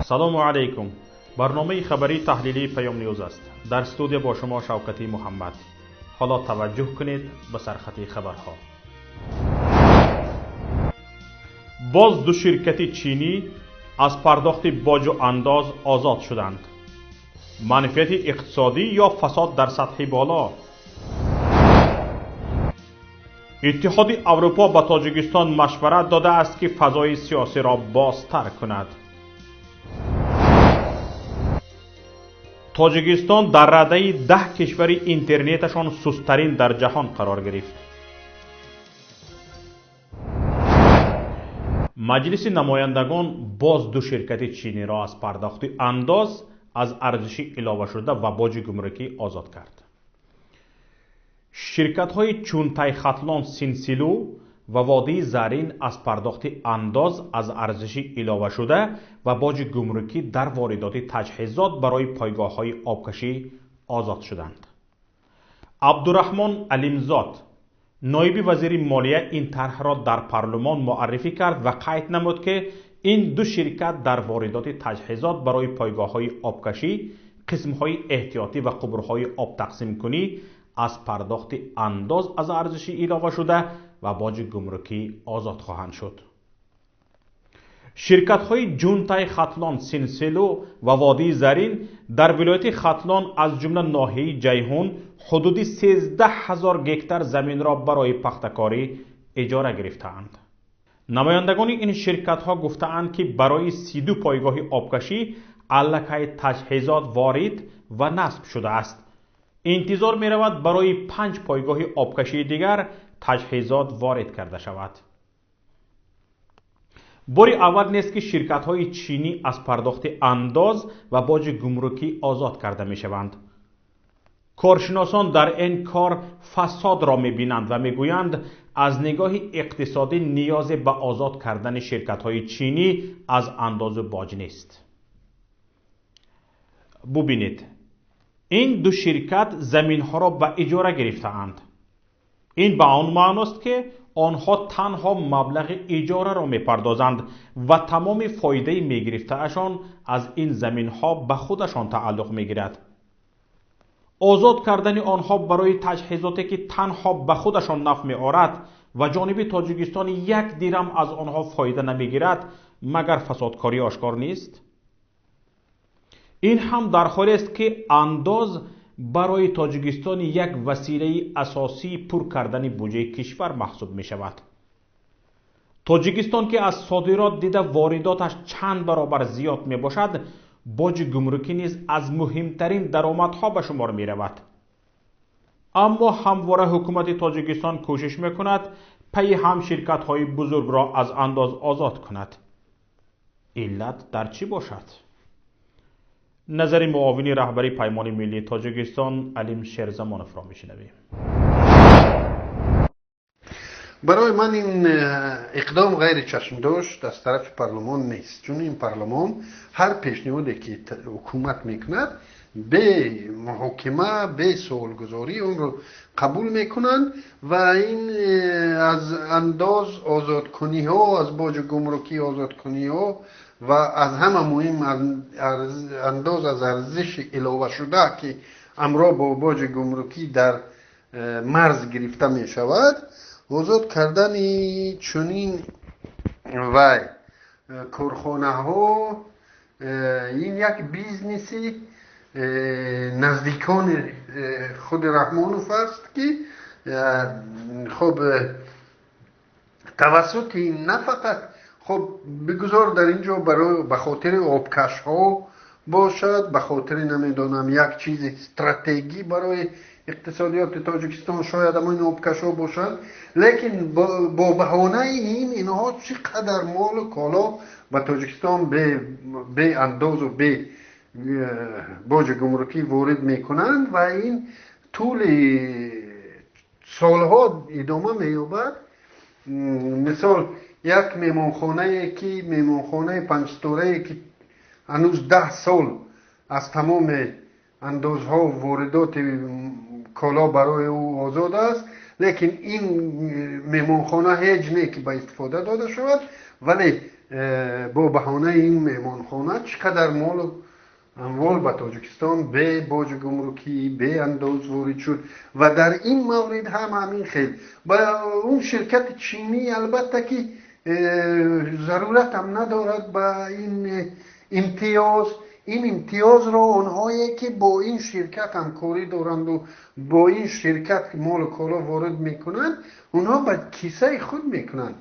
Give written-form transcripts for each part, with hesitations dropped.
سلام علیکم. برنامه خبری تحلیلی پیام نیوز است. در استودیو با شما شوکتی محمد. حالا توجه کنید به سرخط خبرها. باز دو شرکت چینی از پرداخت باج و انداز آزاد شدند. منفعت اقتصادی یا فساد در سطح بالا. اتحاد اروپا به تاجیکستان مشورت داده است که فضای سیاسی را بازتر کند. تاجیکستان در رده 10 کشور اینترنتشان سست‌ترین در جهان قرار گرفت. مجلس نمایندگان باز دو شرکت چینی را از پرداخت انداز از ارزش علاوه شده و باج گمرکی آزاد کرد. شرکت‌های چون تایختلان سینسیلو و وادی زرین از پرداخت انداز از ارزش علاوه شده و باج گمرکی در واردات تجهیزات برای پایگاه‌های آبکشی آزاد شدند. عبدالرحمن علیمزاد نایب وزیر مالیه این طرح را در پارلمان معرفی کرد و قید نمود که این دو شرکت در واردات تجهیزات برای پایگاه‌های آبکشی، قسم‌های احتیاطی و قبرهای آب تقسیم کنی از پرداخت انداز از ارزش علاوه شده و باج گمرکی آزاد خواهند شد. شرکت‌های جونتای ختلان سینسلو و وادی زرین در ولایت ختلان از جمله ناحیه جیهون حدود 13,000 گکتار زمین را برای پخته‌کاری اجاره گرفته‌اند. نمایندگان این شرکت‌ها گفته‌اند که برای 32 پایگاه آبکشی علکه تجهیزات وارد و نصب شده است. انتظار می رود برای 5 پایگاه آبکشی دیگر تجهیزات وارد کرده شود. بار اول نیست که شرکت های چینی از پرداخت انداز و باج گمرکی آزاد کرده می شوند. کارشناسان در این کار فساد را می بینند و می گویند از نگاه اقتصادی نیاز به آزاد کردن شرکت های چینی از انداز باج نیست. ببینید، این دو شرکت زمین ها را به اجاره گرفته‌اند. این به آن معنی است که آنها تنها مبلغ اجاره را می‌پردازند و تمام فایده می‌گرفته‌اشان از این زمین ها به خودشان تعلق می‌گیرد. آزاد کردن آنها برای تجهیزاتی که تنها به خودشان نفع می‌آورد و جانب تاجیکستان 1 درم از آنها فایده نمی‌گیرد مگر فسادکاری آشکار نیست؟ این هم در حالی است که انداز برای تاجیکستان یک وسیله اساسی پر کردن بودجه کشور محسوب می شود. تاجیکستان که از صادرات دیده وارداتش چند برابر زیاد می باشد، باج گمرکی نیز از مهمترین درآمدها به شمار می رود. اما همواره حکومت تاجیکستان کوشش می کند پی هم شرکت های بزرگ را از انداز آزاد کند. علت در چی باشد؟ نظر معاون رهبری پیمان ملی تاجیکستان علیم شیرزمانوف را میشنویم. برای من این اقدام غیر چشمدوش از طرف پارلمان نیست، چون این پارلمان هر پیشنهادی که حکومت میکند به محاکمه به سوالگزاری اون رو قبول میکنند و این از انداز آزاد کنی ها، از باج گمرکی آزاد کنی ها و از همه مهم انداز از ارزش علاوه شده که امرا با باج گمرکی در مرز گرفته می شود، آزاد کردن چنین و کارخانه ها این یک بیزنسی نزدیکان خود رحمانوف است که خب توسط نه فقط خب بگذار در اینجا برای به خاطر آبکش ها باشد، به خاطر نمیدونم یک چیز استراتژی برای اقتصادیات تاجیکستان شاید اما این آبکش ها باشد، لیکن با بهانه اینها چقدر مال و کالا به تاجیکستان به انداز و به باج گمرکی وارد میکنند و این طول سالها ادامه مییابد. مثال یک میمانخانه 5 ستاره که هنوز 10 سال از تمام اندازها واردات کالا برای او آزاد است، لیکن این میمانخانه هیچ نه که به استفاده داده شود، ولی با بهانه این مهمانخانه چقدر مال و اموال به تاجیکستان به باج گمرکی به انداز وارد شد و در این مورد هم همین خیلی با اون شرکت چینی البته که ضرورت هم ندارد به این امتیاز را اونهایی که با این شرکت همکاری دارند و با این شرکت مال و کالا وارد میکنند اونها به کیسه خود میکنند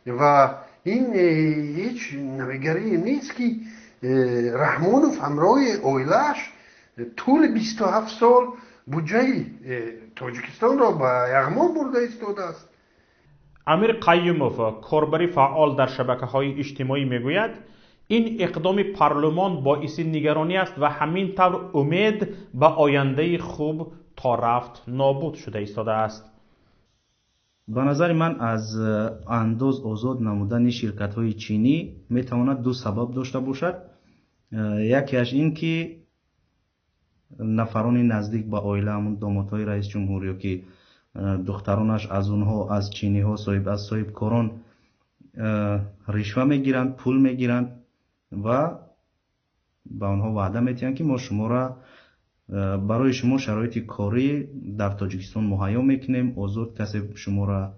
و این هیچ نویگری نیست که رحمانوف همراه اویلش طول 27 سال بودجه تاجیکستان را به یغما برده ایستاده است. امیر قیوموف، کاربری فعال در شبکه‌های اجتماعی میگوید این اقدام پارلمان باعث نگرانی است و همین طور امید به آینده خوب تا رفت نابود شده ایستاده است. به نظر من از انداز آزاد نمودن شرکت‌های چینی میتواند دو سبب داشته باشد. یکیش این که نفران نزدیک به عائله همون دامادهای رئیس جمهوری که دخترانش از اونها از چینی ها از صاحب کاران رشوه میگیرند، پول میگیرند و به اونها وعده میتین که ما شما را برای شما شرایط کاری در تاجیکستان مهیا میکنیم، آزاد کسی شما را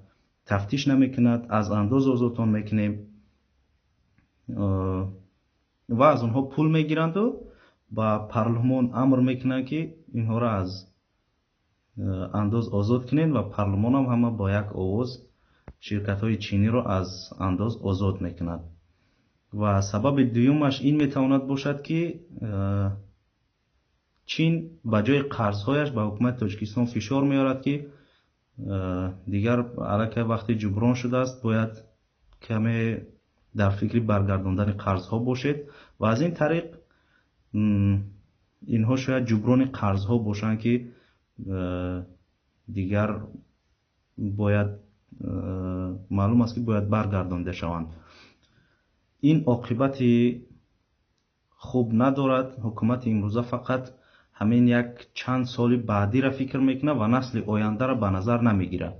تفتیش نمیکند، از انداز آزادتان میکنیم و از اونها پول میگیرند و با پارلمان امر میکنند که اینها را از انداز آزاد کنین و پارلمان هم همه با یک آواز شرکت های چینی را از انداز آزاد میکند. و سبب دومش این میتواند باشد که چین با جای قرضهایش به حکومت تاجیکستان فشار میارد که دیگر علاقه وقتی جبران شده است باید کمی در فکر برگرداندن قرضها باشد و از این طریق اینها شاید جبران قرضها باشند که دیگر باید معلوم است که باید برگردانده شوند. این عاقبت خوب ندارد. حکومت امروزه فقط همین یک چند سال بعدی را فکر میکنه و نسل آینده را به نظر نمیگیره.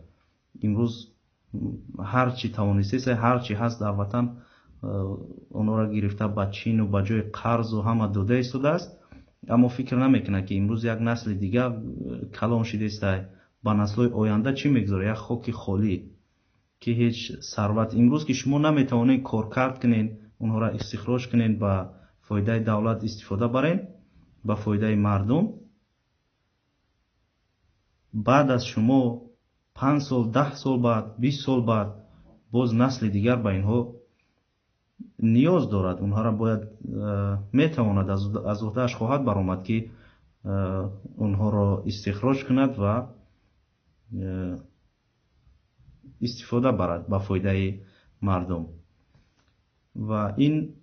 امروز هر چی توانسته هر چی هست در وطن اونا را گرفته به چین و به جای قرض و همه داده ایستاده است، اما فکر نمیکنه که امروز یک نسل دیگه کلان شده است به نسل آینده چی میگذاره، یک خاک خالی که هیچ ثروت. امروز که شما نمیتونین کار کرد کنین، اونها را استخراج کنین به فایده دولت استفاده برین به فایده مردم، بعد از شما 5 سال 10 سال بعد 20 سال بعد باز نسل دیگر به اینها نیاز دارد، اونها را باید میتواند از عهده‌اش خواهد برآمد که اونها را استخراج کند و استفاده برد به فایده مردم و این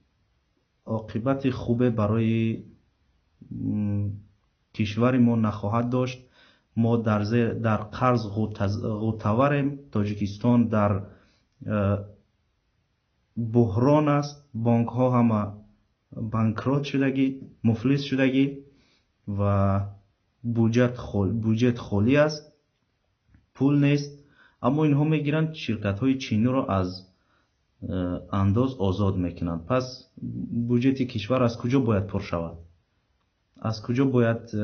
عاقبت خوبه برای کشور ما نخواهد داشت. ما در قرض غوطه‌وریم. تاجیکستان در بحران است، بانک ها همه بانکرات شدگی، مفلس شدگی و بودجه خالی است، پول نیست. اما اینها میگیرند شرکت های چینی را از انداز آزاد میکنند. پس بودجه کشور از کجا باید پر شود؟ از کجا باید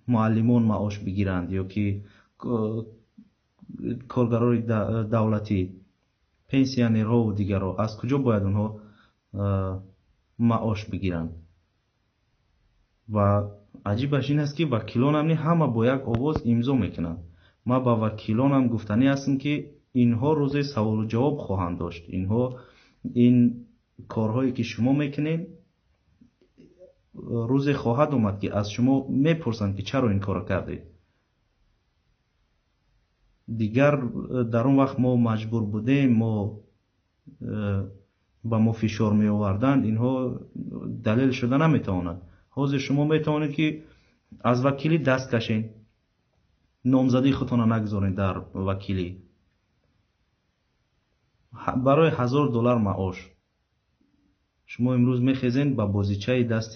معلمان معاش بگیرند یا که کارگران دولتی، پنسیونرها و دیگرها از کجا باید اونها معاش بگیرند؟ و عجیبش این است که وکیلان همه با یک آواز امضا میکنند. ما با وکیلان هم گفتنی هستیم که اینها روز سوال و جواب خواهند داشت. اینها این کارهایی که شما میکنین روز خواهد اومد که از شما میپرسند که چرا این کارو کردید. دیگر در اون وقت ما مجبور بودیم، ما با ما فشار می آوردند، اینها دلیل شده نمیتواند. حاضر شما میتوانید که از وکیلی دست کشین، نامزدی خودتان نگذارین در وکیلی برای $1000 معاش. شما امروز میخیزین با بازیچه دست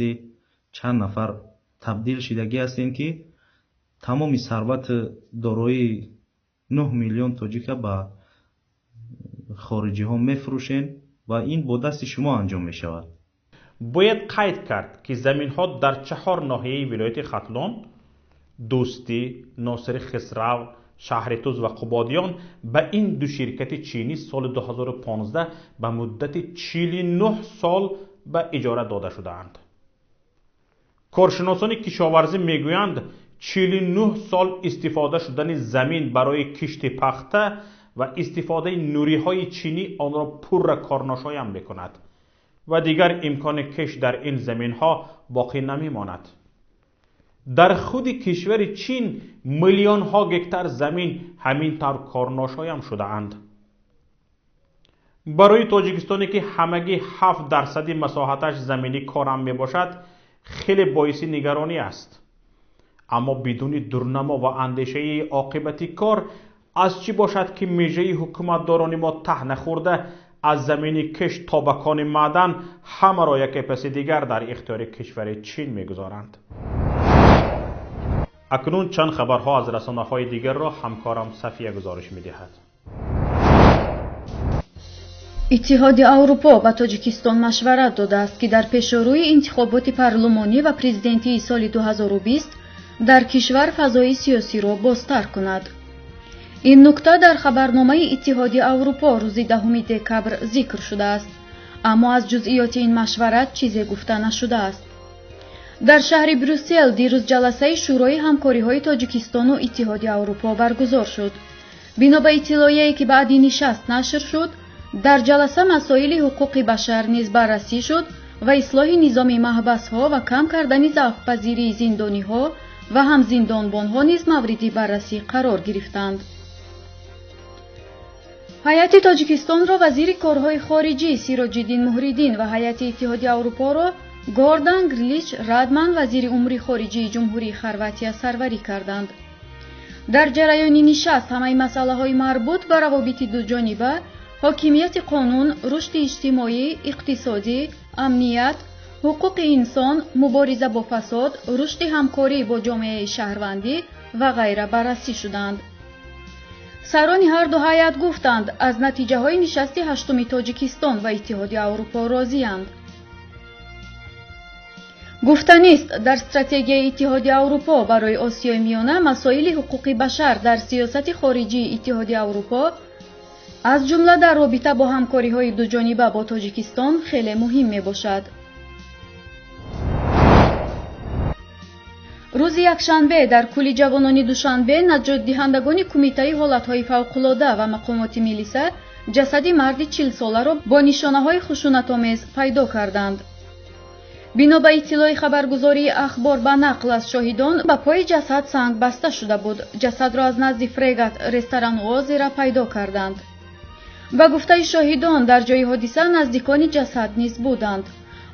چند نفر تبدیل شدگی هستین که تمامی ثروت دارایی 9 میلیون تاجیک با خارجی ها میفروشین و این با دست شما انجام می شود. باید قید کرد که زمین ها در 4 ناحیه ولایت ختلان، دوستی، ناصر خسرو، شهر توز و قبادیان به این دو شرکت چینی سال 2015 به مدت 49 سال به اجاره داده شده‌اند. کارشناسان کشاورزی میگویند 49 سال استفاده شدن زمین برای کشت پخته و استفاده نوری‌های چینی آن را پر کارناشایم می‌کند و دیگر امکان کشت در این زمین‌ها باقی نمی‌ماند. در خود کشور چین میلیون ها گکتار زمین همین طور کارناشایم شده اند. برای تاجیکستانی که همگی 7% مساحتش زمینی کارم می باشد خیلی باعث نگرانی است. اما بدون دورنما و اندیشه عاقبت کار از چی باشد که میژه حکومتداران ما ته نخورده از زمین کشت تا به کان معدن همه را یک پس دیگر در اختیار کشور چین میگذارند. اکنون چند خبرها از رسانه‌های دیگر را همکارم صفیه گزارش می‌دهد. اتحاد اروپا با تاجیکستان مشورت داده است که در پیشروی انتخابات پارلمانی و پرزیدنتی سال 2020 در کشور فضای سیاسی را بازتر کند. این نکته در خبرنامه اتحاد اروپا روز 10 دکبر ذکر شده است، اما از جزئیات این مشورت چیزی گفته نشده است. در شهر بروکسل دیروز جلسه شورای همکاری‌های تاجیکستان و اتحاد اروپا برگزار شد. بنا به اطلاعیه‌ای که بعد نشست نشر شد، در جلسه مسائل حقوق بشر نیز بررسی شد و اصلاح نظام محبس‌ها و کم کردن ضعف‌پذیری زندانی‌ها و هم زندانبان‌ها نیز مورد بررسی قرار گرفتند. هیئت تاجیکستان را وزیر کارهای خارجی سیراج‌الدین محریدین و هیئت اتحاد اروپا را گوردان گریلیچ رادمان وزیر امور خارجه جمهوری خرواتیا سروری کردند. در جریان نشست همه مسائل مربوط به روابط دوجانبه، حاکمیت قانون، رشد اجتماعی، اقتصادی، امنیت، حقوق انسان، مبارزه با فساد، رشد همکاری با جامعه شهروندی و غیره بررسی شدند. سران هر دو هیئت گفتند از نتیجه های نشست هشتم تاجیکستان و اتحاد اروپا راضی‌اند. گفتنی است در استراتژی اتحاد اروپا برای آسیای میانه مسائل حقوق بشر در سیاست خارجی اتحاد اروپا از جمله در رابطه با همکاری‌های دوجانبه با تاجیکستان خیلی مهم میباشد. روز یکشنبه در کولی جوانان دوشنبه نجات دهندگان کمیته حالت‌های فوق‌العاده و مقامات ملیسه جسد مرد 40 ساله را با نشانه‌های خشونت‌آمیز پیدا کردند. بنا به اطلاع خبرگزاری اخبار به نقل از شاهدان به پای جسد سنگ بسته شده بود. جسد را از نزد فرگات رستوران اوازیرا پیدا کردند. به گفته شاهدان در جای حادثه نزدیکان جسد نیز بودند.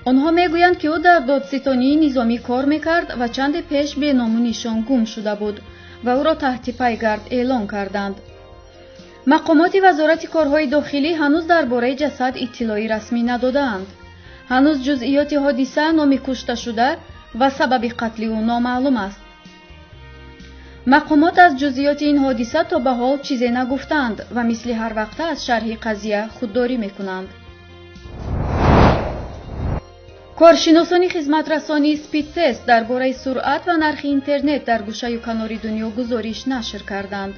آنها میگویند که او در دادستانی نظامی کار میکرد و چند پیش به نام و نشان گم شده بود و او را تحت پیگرد اعلام کردند. مقامات وزارت کارهای داخلی هنوز درباره جسد اطلاعی رسمی ندادند. هنوز جزئیات حادثه، نام کشته شده و سبب قتل او نامعلوم است. مقامات از جزئیات این حادثه تا به حال چیزی نگفتند و مثل هر وقت از شرح قضیه خودداری میکنند. کارشناسان خدمت رسانی اسپید تست درباره سرعت و نرخ اینترنت در گوشه و کنار دنیا گزارش نشر کردند.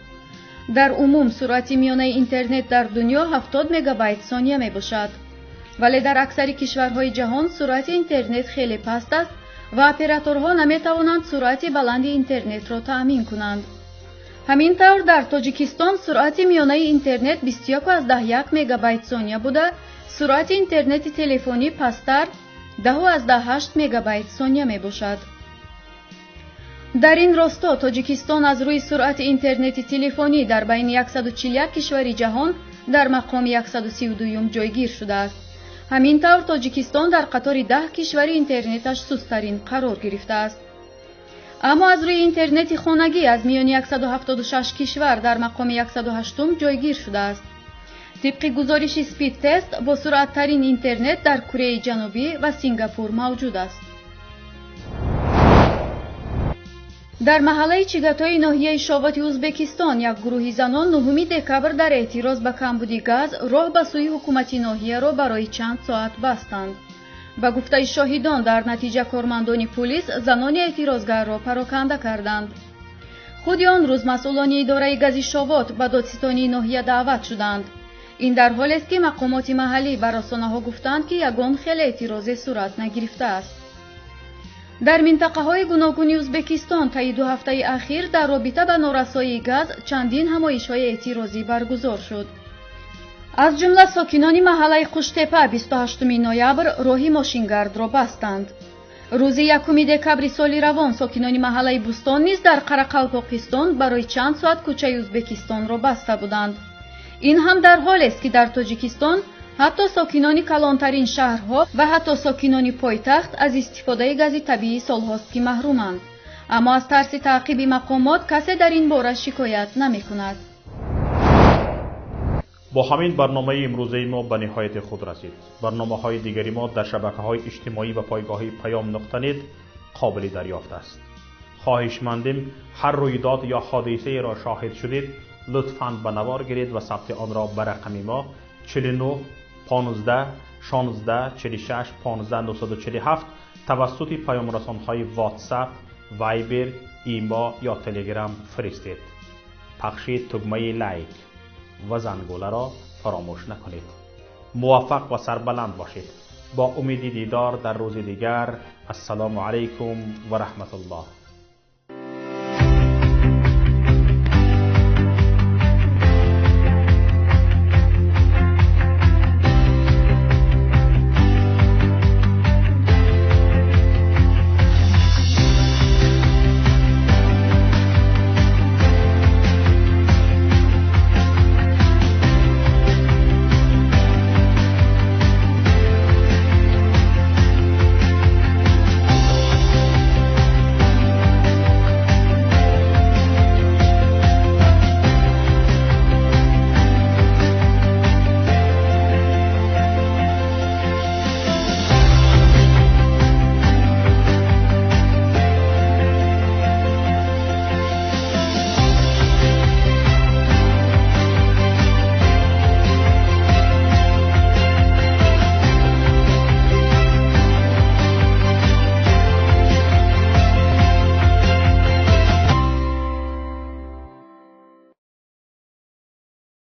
در عموم سرعت میانه اینترنت در دنیا 70 مگابایت ثانیه می باشد. ولی در اکثر کشورهای جهان سرعت اینترنت خیلی پست است و اپراتورها نمیتوانند سرعت بلند اینترنت را تأمین کنند. همین طور در تاجیکستان سرعت میانه اینترنت 21.1 مگابایت ثانیه بوده، سرعت اینترنت تلفنی پستر 10.8 مگابایت ثانیه می باشد. در این راستا تاجیکستان از روی سرعت اینترنت تلفنی در بین 141 کشور جهان در مقام 132 جایگیر شده است. همین طور تاجیکستان در قطار 10 کشور اینترنتش سست‌ترین قرار گرفته است. اما از روی اینترنت خانگی از میان 176 کشور در مقام 108 جایگیر شده است. طبق گزارش اسپید تست با سرعت ترین اینترنت در کره جنوبی و سنگاپور موجود است. در محله چیگاتوی ناحیه شاواتی ازبکستان یک گروه زنان 9 دکبر در اعتراض به کمبودی گاز راه به سوی حکومت ناحیه را برای چند ساعت بستند. به گفته شاهدان در نتیجه کارمندان پلیس زنان اعتراضگر را پراکنده کردند. خود آن روز مسئولان اداره گاز شاوات به دادستانی ناحیه دعوت شدند. این در حالی است که مقامات محلی به رسانه‌ها گفتند که یگان خیلی اعتراضی صورت نگرفته است. در منطقه های گوناگون ازبکستان طی 2 هفته اخیر در رابطه با نارسایی گاز چندین همایش های اعتراضی برگزار شد. از جمله ساکنان محله قوشتپه 28 نوامبر راه ماشینگرد را بستند. روز 1 دکبر سال روان ساکنان محله بوستان نیز در قرقلپاقستان برای چند ساعت کوچه ازبکستان را بسته بودند. این هم در حالی است که در تاجیکستان حتی ساکنان کلانترین شهرها و حتی ساکنان پایتخت از استفاده گاز طبیعی سالهاست که محرومند، اما از ترس تعقیب مقامات کسی در این باره شکایت نمی کند. با همین برنامه امروزه ما به نهایت خود رسید. برنامه‌های دیگری ما در شبکه‌های اجتماعی و پایگاه پیام نقطه نت قابل دریافت است. خواهشمندیم هر رویداد یا حادثه را شاهد شدید لطفاً به نوار گیرید و ثبت آن را به رقم ما 49 15 16 46 15 947 توسط پیام رسان‌های واتساپ، وایبر، ایما یا تلگرام فرستید. پخش تگمه لایک و زنگوله را فراموش نکنید. موفق و سربلند باشید. با امید دیدار در روز دیگر. السلام علیکم و رحمت الله.